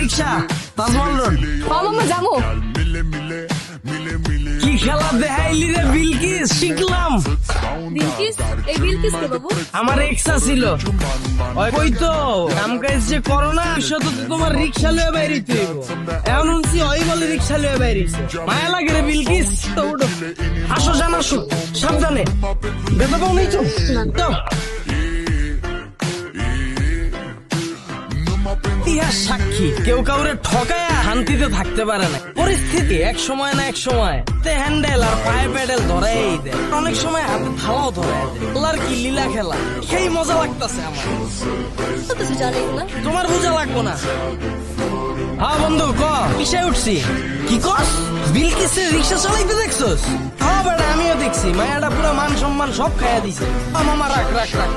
রিক্সা Taj Mahal road. মামা যাবো। কি খেলা দেখাইলি রে বিলকিস, শিখলাম। বিলকিস? এই বিলকিস কে বাবু? আমার এক্সা ছিল ওই তো কাম কাজ যে করোনা শত তো তোমার রিক্সা লয়ে বাইরিতে এখন শুনছি ওই বলে রিক্সা লয়ে বাইরিছে। মায়া লাগে রে বিলকিস। তো উঠো, আসো জান আসো, সাবধানে। বেতা পাও নেই তো যাও। ইতিহাস সাক্ষী কেউ কাউরে ঠকায়া শান্তিতে থাকতে পারে না। পরিস্থিতি এক সময় না এক সময় হ্যান্ডেল আর পায়ে প্যাডেল ধরাই দেয়, অনেক সময় হাতে থালাও ধরাই দেয়। আল্লাহর কি লীলা খেলা, সেই মজা লাগতেছে আমার। কিছু জানি না। তোমার বোঝা লাগবো না। হ্যাঁ বন্ধু ক কিসে উঠছি? কি কস? বিলকিসে রিক্সা চালাইতে দেখছস? হ্যাঁ বেটা আমিও দেখছি, মায়াটা পুরো মান সম্মান সব খাইয়া দিছে। মামা রাখ রাখ রাখ।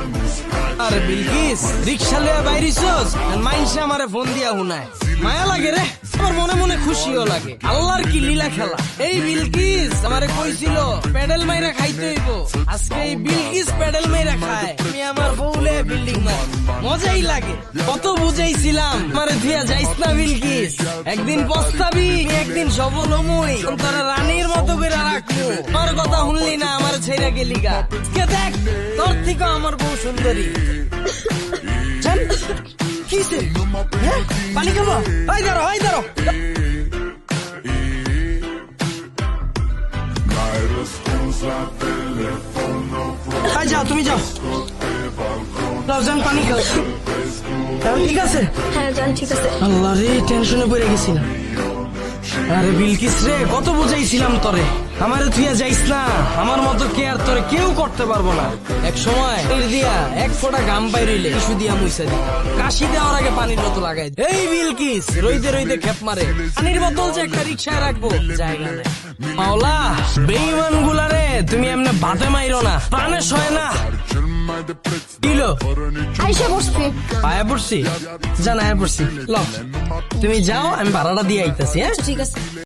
আরে বিলকিস রিক্সা লইয়া বাইরিছস, মাইনসে আমারে ফোন দিয়া হুনায়। মায়া লাগে রে, আমার মনে মনে খুশিও লাগে। আল্লাহর কি লীলা খেলা। এই বিলকিস আমারে কইছিল প্যাডেল মাইরা খাইতে হইব, আজকে এই বিলকিস প্যাডেল মাইরা খায়। আমি আমার বউলে বিল্ডিং মার, মজাই লাগে। কত বুঝাইছিলাম আমারে দিয়া যাইস না বিলকিস, একদিন পস্তাবি একদিন সফল হমুই, তোরা রানীর মতো করে রাখবো। আমার কথা শুনলি না, আমার ছেড়ে গেলি গা। আজকে দেখ তোর থেকে আমার বউ সুন্দরী। জান, কিসে? হ্যাঁ? পানি খাবো? হয় দাঁড়ো হয় দাঁড়ো। যাও তুমি যাও, জান পানি খাও। ঠিক আছে? হ্যাঁ জান ঠিক আছে। আল্লাহ রে টেনশনে পড়ে গেছিলাম। আরে বিলকিস রে কত বুঝাইছিলাম তোরে, আমারে তুইয়া যাইস না, আমার মতো কেয়ার তোরে কেউ করতে পারবো না। এক সময় দিয়া এক ফোঁটা গাম বাইরিলে টিস্যু দিয়া মুইসা দি, কাশি দেওয়ার আগে পানির বোতল লাগাই। এই বিলকিস রইতে রইতে খেপ মারে, পানির বোতল যে একটা রিক্সায় রাখবো জায়গা নেই। মাওলা বেঈমান গুলারে তুমি এমনি বাতে মাইরো না, প্রাণে সয় না। কিলো আইসা বসছি। আয়া পড়ছি, জান আয়া পড়ছি। ল তুমি যাও, আমি ভাড়াটা দিয়ে আইতাছি। হ্যাঁ ঠিক আছে।